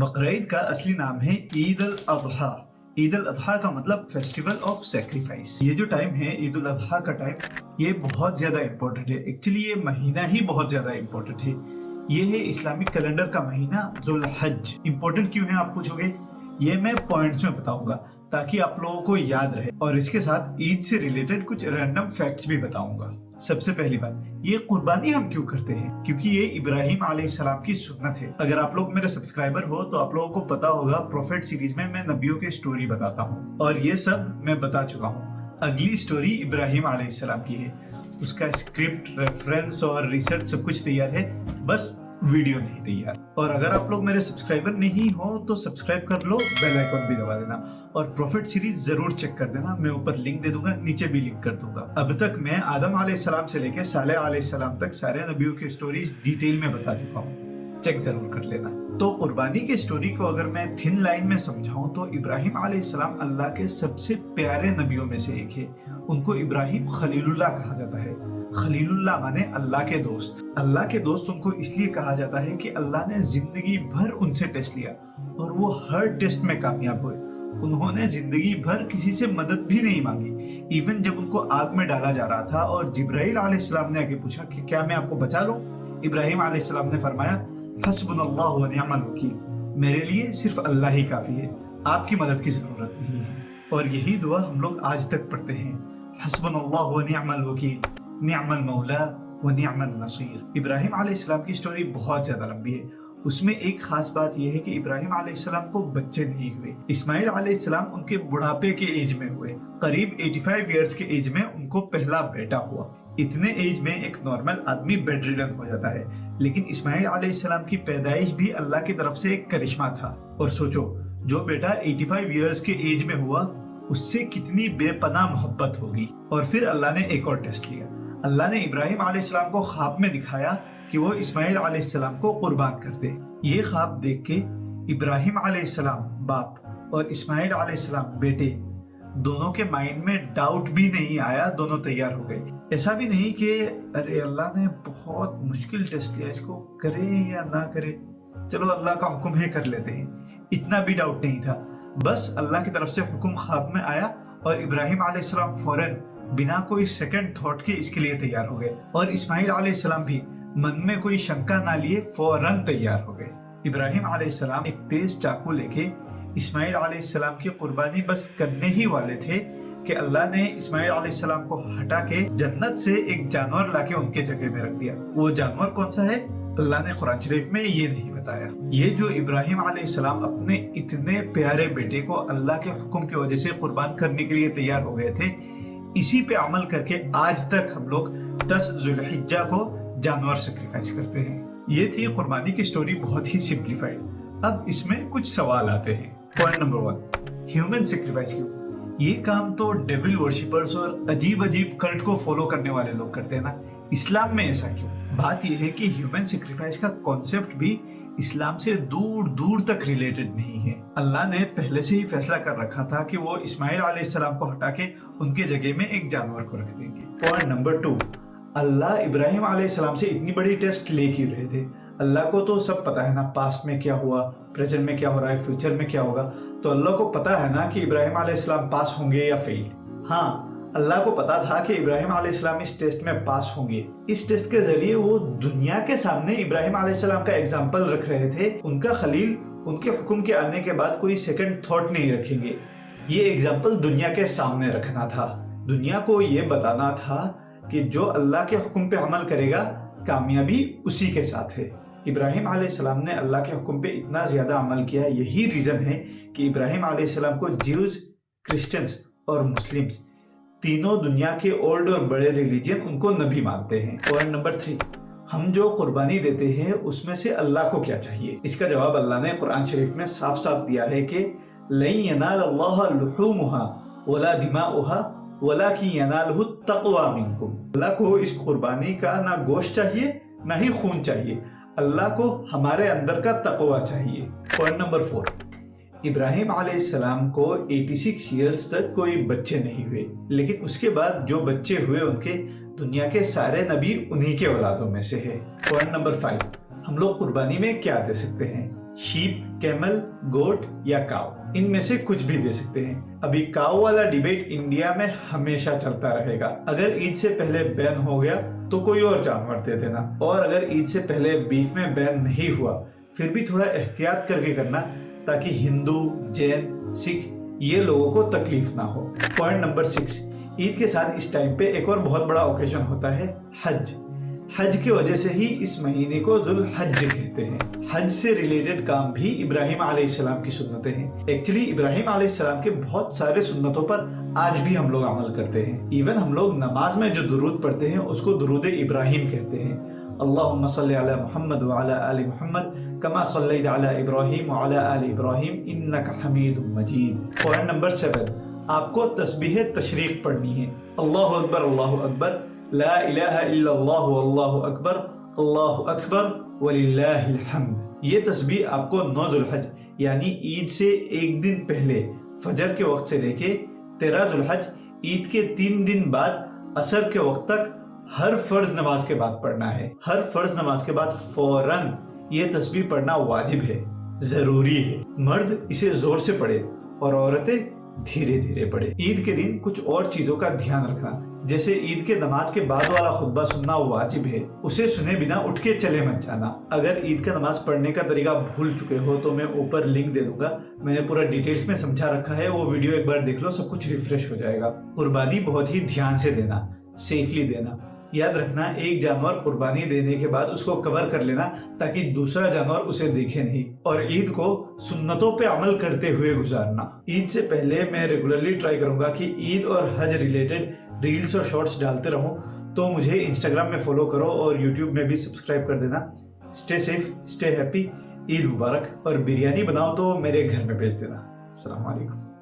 बकरीद का असली नाम है ईद अल अज़हा। ईद अल अज़हा का मतलब फेस्टिवल ऑफ सेक्रीफाइस। ये जो टाइम है ईद उल अज़हा का टाइम, ये बहुत ज्यादा इम्पोर्टेंट है। एक्चुअली ये महीना ही बहुत ज्यादा इम्पोर्टेंट है। ये है इस्लामिक कैलेंडर का महीना जुल हज। इम्पोर्टेंट क्यों है आप पूछोगे, ये मैं पॉइंट्स में बताऊंगा ताकि आप लोगों को याद रहे, और इसके साथ ईद से रिलेटेड कुछ रैंडम फैक्ट्स भी बताऊंगा। सबसे पहली बात, ये कुर्बानी हम क्यों करते हैं? क्योंकि ये इब्राहिम अलैहिस्सलाम की सुन्नत है। अगर आप लोग मेरे सब्सक्राइबर हो तो आप लोगों को पता होगा, प्रोफेट सीरीज में मैं नबियों की स्टोरी बताता हूँ और ये सब मैं बता चुका हूँ। अगली स्टोरी इब्राहिम अलैहिस्सलाम की है, उसका स्क्रिप्ट, रेफरेंस और रिसर्च सब कुछ तैयार है, बस वीडियो नहीं तैयार। और अगर आप लोग मेरे सब्सक्राइबर नहीं हो तो सब्सक्राइब कर लो, बेल आइकन भी दबा देना और प्रोफेट सीरीज जरूर चेक कर देना। मैं ऊपर लिंक दे दूंगा, नीचे भी लिंक कर दूंगा। अब तक मैं आदम अलैहिस्सलाम से लेकर सालेह अलैहिस्सलाम तक सारे नबियों की स्टोरीज डिटेल में बता चुका हूँ, चेक जरूर कर लेना। तो कुर्बानी की स्टोरी को अगर मैं थिन लाइन में समझाऊं तो इब्राहिम अलैहिस्सलाम अल्लाह के सबसे प्यारे नबियों में से एक है। उनको इब्राहिम खलीलुल्लाह कहा जाता है। खलीलुल्लाह माने अल्लाह के दोस्त। अल्लाह के दोस्त उनको इसलिए कहा जाता है कि अल्लाह ने जिंदगी भर उनसे टेस्ट लिया और वो हर टेस्ट में कामयाब हुए। उन्होंने जिंदगी भर किसी से मदद भी नहीं मांगी। इवन जब उनको आग में डाला जा रहा था और जिब्राइल अलैहिस्सलाम ने आके पूछा कि क्या मैं आपको बचा लूं, इब्राहिम अलैहिस्सलाम ने फरमाया हस्बुनल्लाहु व निअमल वकील, मेरे लिए सिर्फ अल्लाह ही काफी है, आपकी मदद की जरूरत नहीं है। और यही दुआ हम लोग आज तक पढ़ते हैं, हस्बुनल्लाहु व निअमल वकील, निअमल मौला व निअमल नसीर। इब्राहिम अलैहिस्सलाम की स्टोरी बहुत ज्यादा लंबी है। उसमें एक खास बात यह है कि इब्राहिम अलैहिस्सलाम को बच्चे नहीं हुए। इस्माइल अलैहिस्सलाम उनके बुढ़ापे के एज में हुए। करीब 85 इयर्स के एज में उनको पहला बेटा हुआ। इतने एज में एक नॉर्मल आदमी बेड रिडन हो जाता है, लेकिन इस्माइल अलैहिस्सलाम की पैदाइश भी अल्लाह की तरफ से एक करिश्मा था। और सोचो, जो बेटा 85 इयर्स के एज में हुआ उससे कितनी बेपनाह मोहब्बत होगी। और फिर अल्लाह ने एक और टेस्ट लिया। अल्लाह ने इब्राहिम अलैहिस्सलाम को ख्वाब में दिखाया कि वो इस्माइल अलैहिस्सलाम को कुर्बान कर दे। ये ख्वाब देख के इब्राहिम अलैहिस्सलाम बाप और इस्माइल अलैहिस्सलाम बेटे दोनों के माइंड में डाउट भी नहीं आया, दोनों तैयार हो गए। ऐसा भी नहीं कि अरे अल्लाह ने बहुत मुश्किल टेस्ट लिया, इसको करे या ना करे, चलो अल्लाह का हुक्म है कर लेते हैं, इतना भी डाउट नहीं था। बस अल्लाह की तरफ से हुक्म ख्वाब में आया और इब्राहिम अलैहिस्सलाम फौरन बिना कोई सेकंड थॉट के इसके लिए तैयार हो गए। और इस्माइल अलैहिस्सलाम भी मन में कोई शंका ना लिए फौरन तैयार हो गए। इब्राहिम अलैहिस्सलाम एक तेज चाकू लेके इस्माइल अलैहिस्सलाम की कुर्बानी बस करने ही वाले थे कि अल्लाह ने इस्माइल अलैहिस्सलाम को हटा के जन्नत से एक जानवर लाके उनके जगह में रख दिया। वो जानवर कौन सा है अल्लाह ने कुरान शरीफ में ये नहीं बताया। ये जो इब्राहिम अलैहिस्सलाम अपने इतने प्यारे बेटे को अल्लाह के हुक्म की वजह से कुर्बान करने के लिए तैयार हो गए थे, इसी पे अमल करके आज तक हम लोग 10 जुल्हिज्जा को जानवर सेक्रीफाइस करते हैं। ये थी कुर्बानी की स्टोरी, बहुत ही सिंप्लीफाइड। अब इसमें कुछ सवाल आते हैं। पॉइंट नंबर 1, ह्यूमन सेक्रीफाइस क्यों? ये काम तो डेविल वर्शिपर्स और अजीब अजीब कल्ट को फॉलो करने वाले लोग करते हैं ना, इस्लाम में ऐसा क्यों? बात यह है कि ह्यूमन सेक्रीफाइस का कॉन्सेप्ट भी इस्लाम से दूर दूर तक रिलेटेड नहीं है। अल्लाह ने पहले से ही फैसला कर रखा था कि वो इस्माइल अलैहिस्सलाम को हटा के उनके जगह में एक जानवर को रख देंगे। पॉइंट नंबर 2, अल्लाह इब्राहिम अलैहिस्सलाम से इतनी बड़ी टेस्ट ले क्यों रहे थे? अल्लाह को तो सब पता है ना, पास्ट में क्या हुआ, प्रेजेंट में क्या हो रहा है, फ्यूचर में क्या होगा। तो अल्लाह को पता है ना कि इब्राहिम अलैहिस्सलाम पास होंगे या फेल। हाँ, अल्लाह को पता था कि इब्राहिम अलैहिस्सलाम इस टेस्ट में पास होंगे। इस टेस्ट के जरिए वो दुनिया के सामने इब्राहिम अलैहिस्सलाम का एग्जाम्पल रख रहे थे। उनका खलील उनके हुक्म के आने के बाद कोई सेकंड थॉट नहीं रखेंगे। ये एग्जाम्पल दुनिया के सामने रखना था। दुनिया को ये बताना था कि जो अल्लाह के हुक्म पे अमल करेगा कामयाबी उसी के साथ है। इब्राहिम अलैहिस्सलाम ने अल्लाह के हुक्म पे इतना ज्यादा अमल किया, यही रीजन है कि इब्राहिम अलैहिस्सलाम को ज्यूज, क्रिश्चियंस और मुस्लिम्स तीनों दुनिया के ओल्ड और बड़े रिलीजन उनको नबी मानते हैं। पॉइंट नंबर 3, हम जो कुर्बानी देते हैं उसमें से अल्लाह को क्या चाहिए? इसका जवाब अल्लाह ने कुरान शरीफ में साफ साफ दिया है कि लन यनालल्लाह लुहूमुहा वला दिमाउहा वलाकिन यनालुहु तक़वा मिनकुम। अल्लाह को इस कुर्बानी का ना गोश्त चाहिए ना ही खून चाहिए, अल्लाह को हमारे अंदर का तक़वा चाहिए। पॉइंट नंबर 4, इब्राहिम अलैहिस्सलाम को 86 इयर्स तक कोई बच्चे नहीं हुए, लेकिन उसके बाद जो बच्चे हुए उनके दुनिया के सारे नबी उन्हीं के औलादों में से है। पॉइंट नंबर 5, हम लोग कुर्बानी में क्या दे सकते हैं? शीप, कैमल, गोट या काव, इनमें से कुछ भी दे सकते हैं। अभी काव वाला डिबेट इंडिया में हमेशा चलता रहेगा। अगर ईद से पहले बैन हो गया तो कोई और जानवर दे देना, और अगर ईद से पहले बीफ में बैन नहीं हुआ फिर भी थोड़ा एहतियात करके करना, ताकि हिंदू, जैन, सिख ये लोगों को तकलीफ ना हो। पॉइंट नंबर 6, ईद के साथ इस टाइम पे एक और बहुत बड़ा ओकेजन होता है, हज। हज की वजह से ही इस महीने को जुल हज कहते हैं। हज से रिलेटेड काम भी इब्राहिम अलैहिस्सलाम की सुन्नतें हैं। एक्चुअली इब्राहिम अलैहिस्सलाम के बहुत सारे सुन्नतों पर आज भी हम लोग अमल करते हैं। इवन हम लोग नमाज में जो दुरूद पढ़ते हैं उसको दुरूद इब्राहिम कहते हैं। अल्लाहुम्मा सल्ली अला मुहम्मद व अला आलि मुहम्मद कमा सल्लैता अला इब्राहिम व अला आलि इब्राहिम इन्नका हमीदुम मजीद। पॉइंट नंबर 7, आपको तस्बीह तशरीक पढ़नी है। अल्लाहु अकबर, अल्लाहु अकबर, ला इलाहा इल्लल्लाह अल्लाहु अकबर वलिल्लाहिल हम्द। ये तस्बीह आपको 9 जुल्हज यानी ईद से एक दिन पहले फजर के वक्त से लेके 13 जुल्हज ईद के 3 दिन बाद असर के वक्त तक हर फर्ज नमाज के बाद पढ़ना है। हर फर्ज नमाज के बाद फौरन ये तस्बीह पढ़ना वाजिब है, जरूरी है। मर्द इसे जोर से पढ़े और औरतें धीरे धीरे पढ़े। ईद के दिन कुछ और चीजों का ध्यान रखना, जैसे ईद के नमाज के बाद वाला खुतबा सुनना वाजिब है, उसे सुने बिना उठ के चले मत जाना। अगर ईद का नमाज पढ़ने का तरीका भूल चुके हो तो मैं ऊपर लिंक दे दूंगा, मैंने पूरा डिटेल्स में समझा रखा है, वो वीडियो एक बार देख लो, सब कुछ रिफ्रेश हो जाएगा। कुर्बानी बहुत ही ध्यान से देना, सेफली देना। याद रखना, एक जानवर कुर्बानी देने के बाद उसको कवर कर लेना ताकि दूसरा जानवर उसे देखे नहीं, और ईद को सुन्नतों पे अमल करते हुए गुजारना। ईद से पहले मैं रेगुलरली ट्राई करूंगा कि ईद और हज रिलेटेड रील्स और शॉर्ट्स डालते रहूं, तो मुझे इंस्टाग्राम में फॉलो करो और यूट्यूब में भी सब्सक्राइब कर देना। Stay safe, stay happy, Eid मुबारक। और बिरयानी बनाओ तो मेरे घर में भेज देना। अस्सलाम वालेकुम।